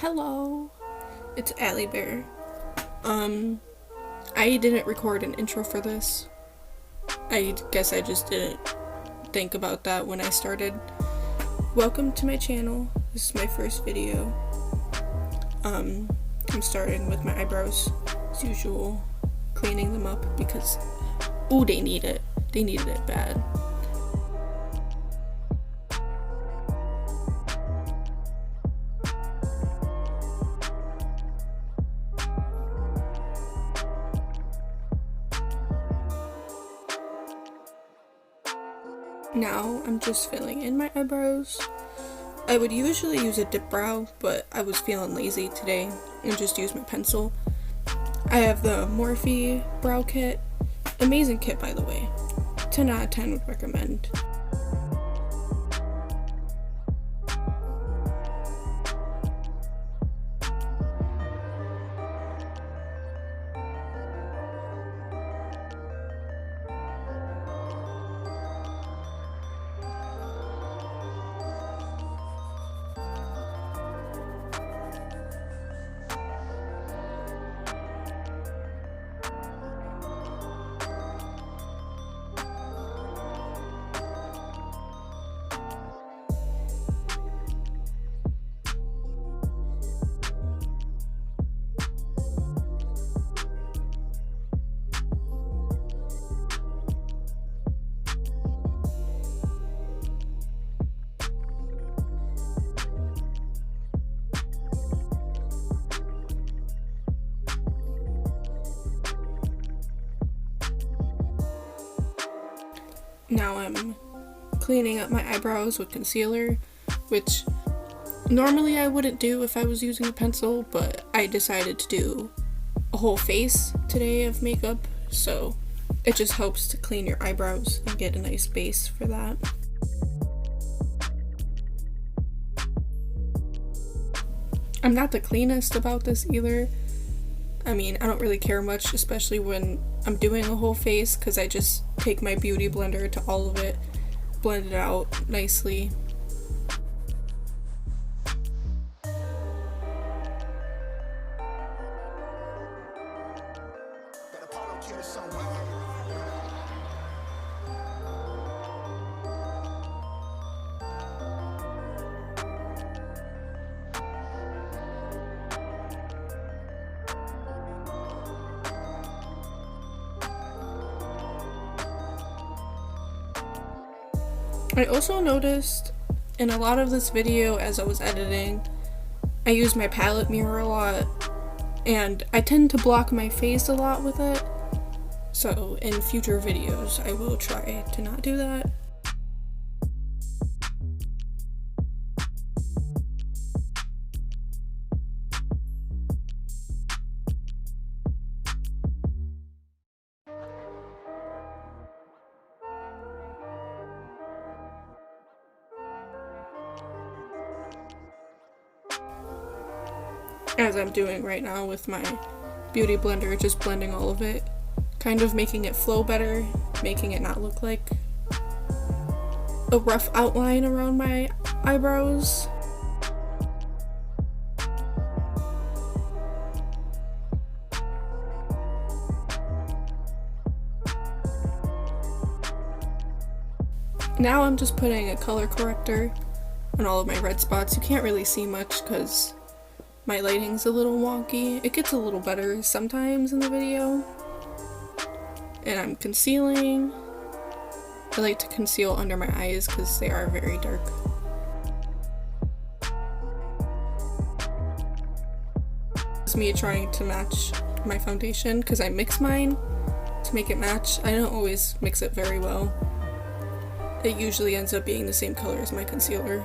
Hello, it's Allie Bear. I didn't record an intro for this. I guess I just didn't think about that when I started. Welcome to my channel. This is my first video. I'm starting with my eyebrows as usual, cleaning them up because, ooh, they need it. They needed it bad. Now I'm just filling in my eyebrows. I would usually use a dip brow, but I was feeling lazy today and just used my pencil. I have the Morphe brow kit. Amazing kit, by the way. 10 out of 10 would recommend. Now I'm cleaning up my eyebrows with concealer, which normally I wouldn't do if I was using a pencil, but I decided to do a whole face today of makeup, so it just helps to clean your eyebrows and get a nice base for that. I'm not the cleanest about this either. I mean, I don't really care much, especially when I'm doing a whole face, because I just take my beauty blender to all of it, blend it out nicely. I also noticed in a lot of this video as I was editing, I use my palette mirror a lot, and I tend to block my face a lot with it, so in future videos I will try to not do that. As I'm doing right now with my beauty blender, just blending all of it, kind of making it flow better, making it not look like a rough outline around my eyebrows. Now I'm just putting a color corrector on all of my red spots. You can't really see much because my lighting's a little wonky. It gets a little better sometimes in the video. And I'm concealing. I like to conceal under my eyes because they are very dark. It's me trying to match my foundation because I mix mine to make it match. I don't always mix it very well. It usually ends up being the same color as my concealer.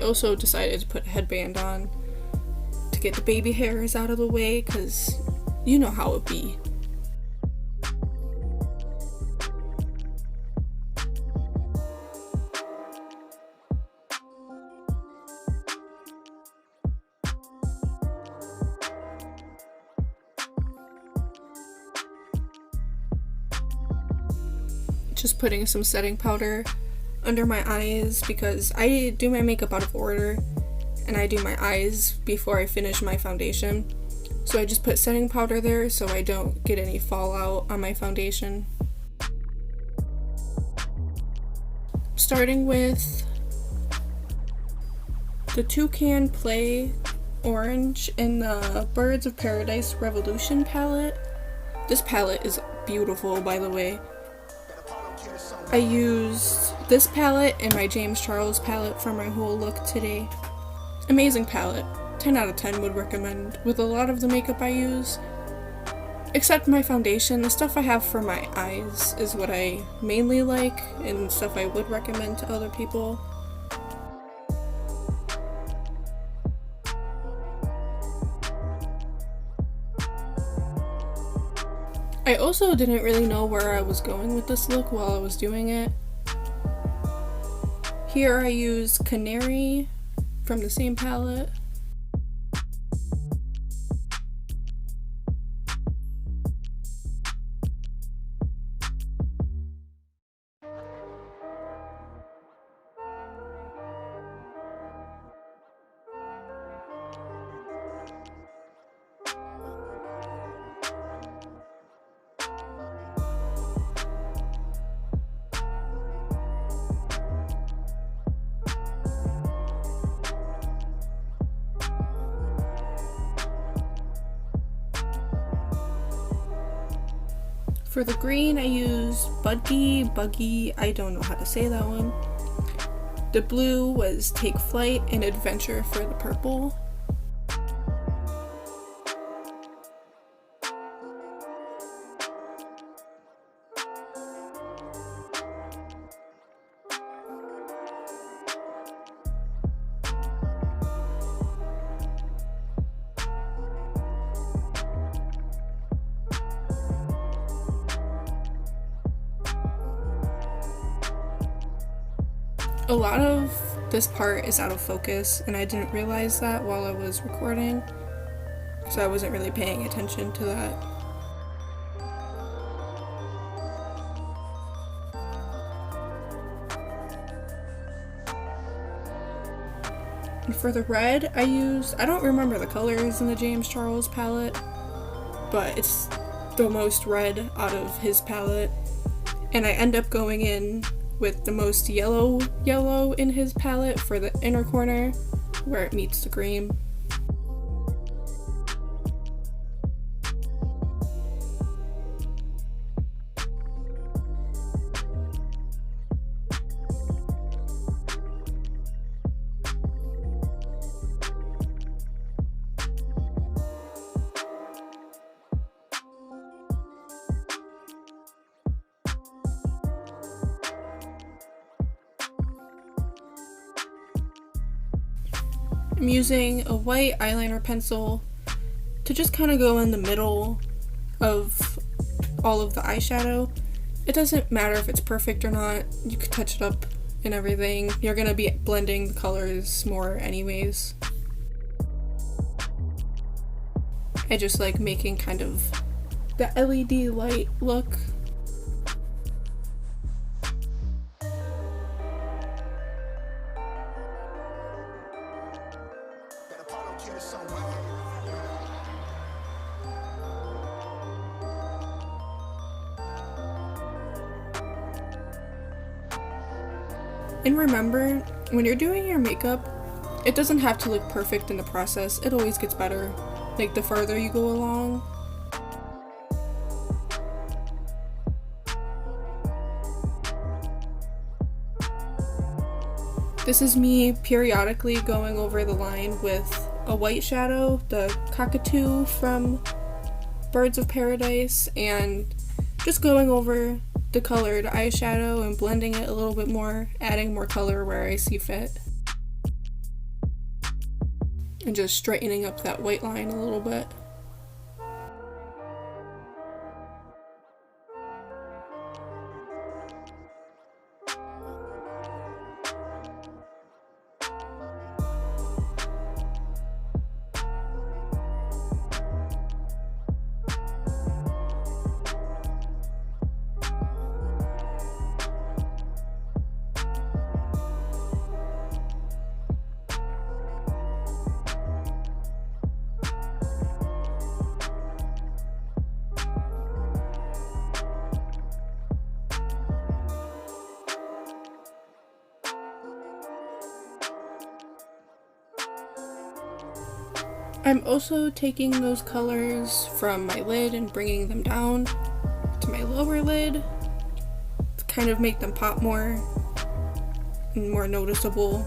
also decided to put a headband on to get the baby hairs out of the way, because you know how it be. Just putting some setting powder under my eyes because I do my makeup out of order and I do my eyes before I finish my foundation. So I just put setting powder there so I don't get any fallout on my foundation. Starting with the Toucan Play Orange in the Birds of Paradise Revolution palette. This palette is beautiful, by the way. I used this palette and my James Charles palette for my whole look today. Amazing palette. 10 out of 10 would recommend with a lot of the makeup I use. Except my foundation, the stuff I have for my eyes is what I mainly like and stuff I would recommend to other people. I also didn't really know where I was going with this look while I was doing it. Here I use Canary from the same palette. For the green, I use Buggy, I don't know how to say that one. The blue was Take Flight and Adventure for the purple. A lot of this part is out of focus, and I didn't realize that while I was recording, so I wasn't really paying attention to that. And for the red, I don't remember the colors in the James Charles palette, but it's the most red out of his palette, and I end up going in with the most yellow in his palette for the inner corner where it meets the green. I'm using a white eyeliner pencil to just kind of go in the middle of all of the eyeshadow. It doesn't matter if it's perfect or not, you could touch it up and everything. You're gonna be blending the colors more anyways. I just like making kind of the LED light look. And remember, when you're doing your makeup, it doesn't have to look perfect in the process. It always gets better, like the further you go along. This is me periodically going over the line with a white shadow, the Cockatoo from Birds of Paradise, and just going over the colored eyeshadow and blending it a little bit more, adding more color where I see fit. and just straightening up that white line a little bit. I'm also taking those colors from my lid and bringing them down to my lower lid to kind of make them pop more and more noticeable.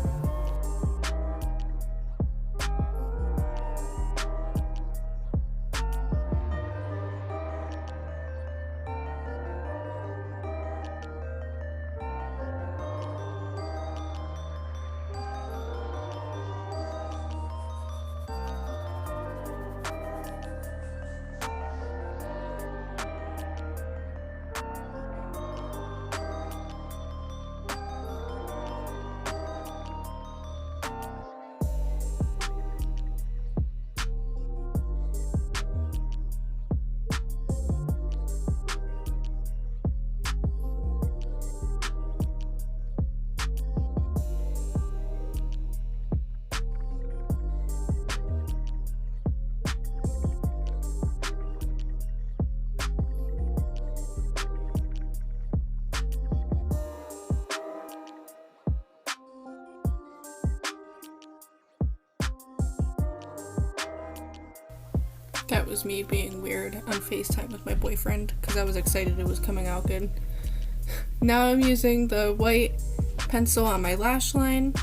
That was me being weird on FaceTime with my boyfriend because I was excited it was coming out good. Now I'm using the white pencil on my lash line.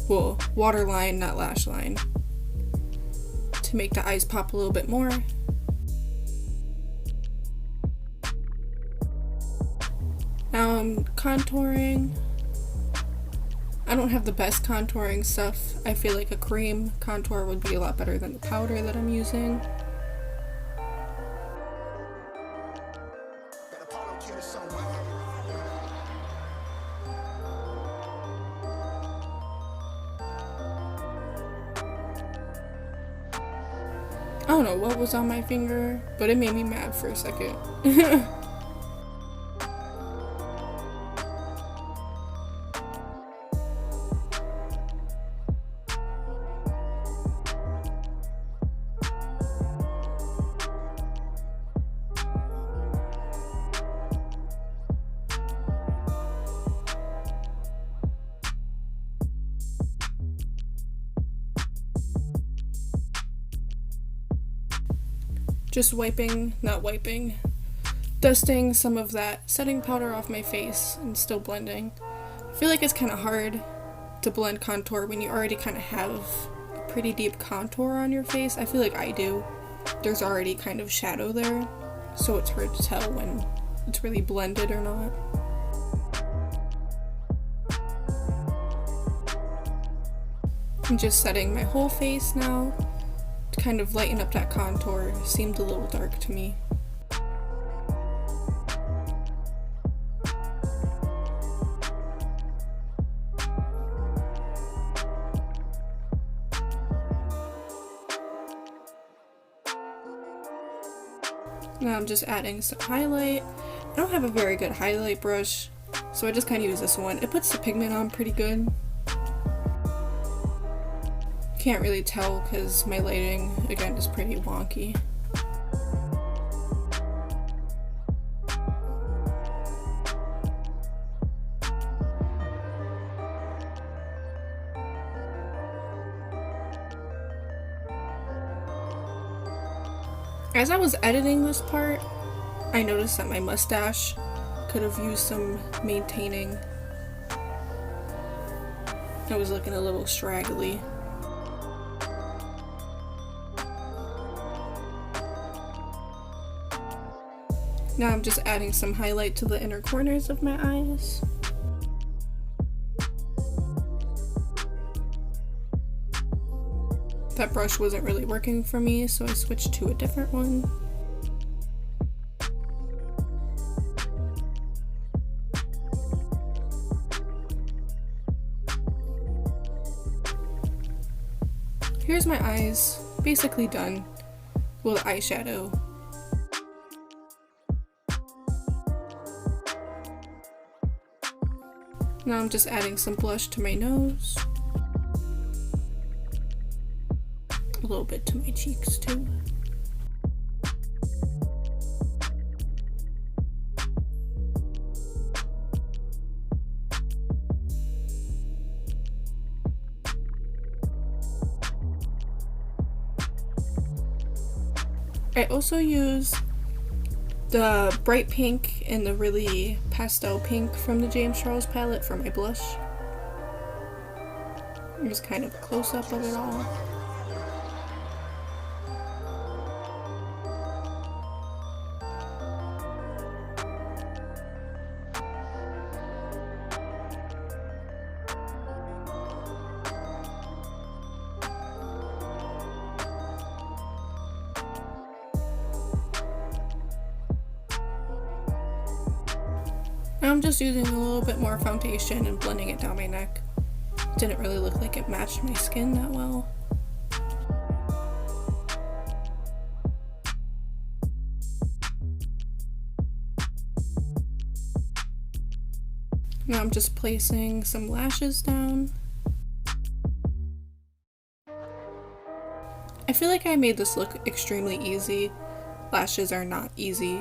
Well, waterline, not lash line. To make the eyes pop a little bit more. Now I'm contouring. I don't have the best contouring stuff. I feel like a cream contour would be a lot better than the powder that I'm using. I don't know what was on my finger, but it made me mad for a second. Just dusting some of that setting powder off my face and still blending. I feel like it's kind of hard to blend contour when you already kind of have a pretty deep contour on your face. I feel like I do. There's already kind of shadow there, so it's hard to tell when it's really blended or not. I'm just setting my whole face now to kind of lighten up that contour. It seemed a little dark to me. Now I'm just adding some highlight. I don't have a very good highlight brush, so I just kind of use this one. It puts the pigment on pretty good. Can't really tell because my lighting, again, is pretty wonky. As I was editing this part, I noticed that my mustache could have used some maintaining. It was looking a little straggly. Now I'm just adding some highlight to the inner corners of my eyes. that brush wasn't really working for me, so I switched to a different one. Here's my eyes, basically done. Well, the eyeshadow. Now I'm just adding some blush to my nose. A little bit to my cheeks too. I also use the bright pink and the really pastel pink from the James Charles palette for my blush. Here's kind of a close-up of it all. I'm just using a little bit more foundation and blending it down my neck. Didn't really look like it matched my skin that well. Now I'm just placing some lashes down. I feel like I made this look extremely easy. Lashes are not easy.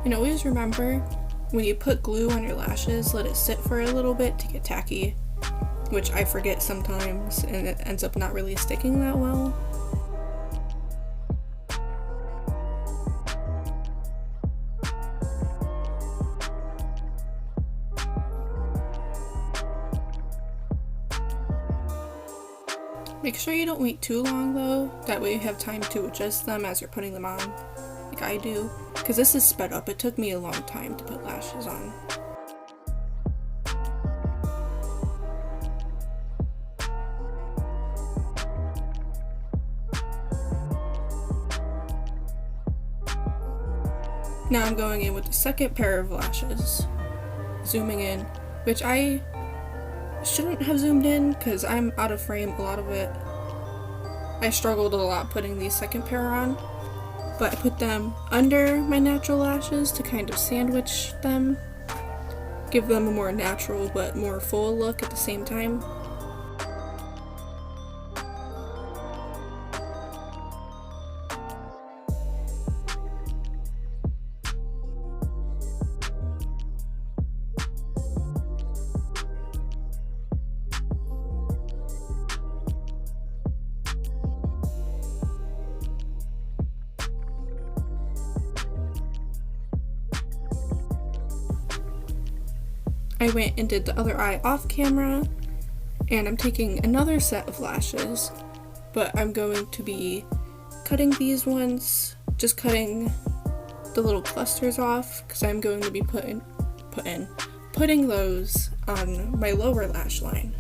And always remember, when you put glue on your lashes, let it sit for a little bit to get tacky, which I forget sometimes, and it ends up not really sticking that well. Make sure you don't wait too long though, that way you have time to adjust them as you're putting them on, like I do, because this is sped up. It took me a long time to put lashes on. Now I'm going in with the second pair of lashes, zooming in, which I shouldn't have zoomed in because I'm out of frame a lot of it. I struggled a lot putting these second pair on, but I put them under my natural lashes to kind of sandwich them, give them a more natural but more full look at the same time. I went and did the other eye off camera, and I'm taking another set of lashes, but I'm going to be cutting these ones, just cutting the little clusters off, because I'm going to be putting those on my lower lash line.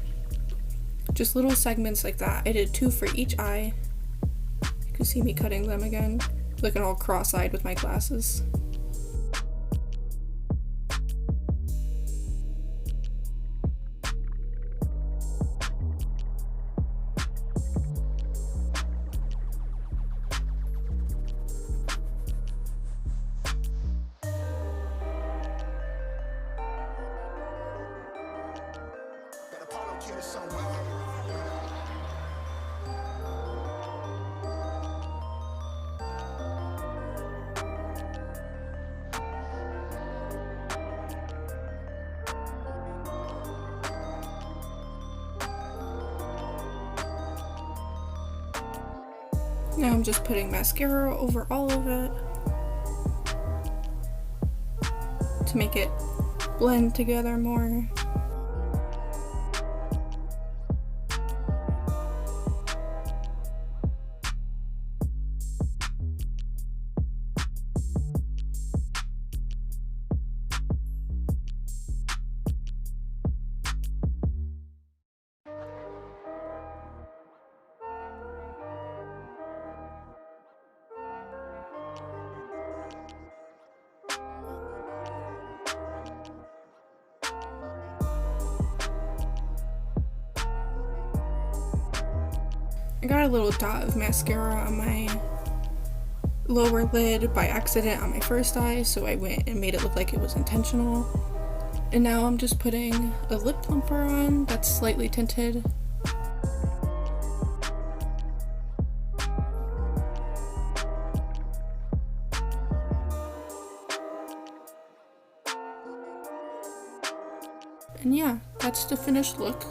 Just little segments like that. I did 2 for each eye. You can see me cutting them again, looking all cross-eyed with my glasses. Now I'm just putting mascara over all of it to make it blend together more. I got a little dot of mascara on my lower lid by accident on my first eye, so I went and made it look like it was intentional. And now I'm just putting a lip plumper on that's slightly tinted. And yeah, that's the finished look.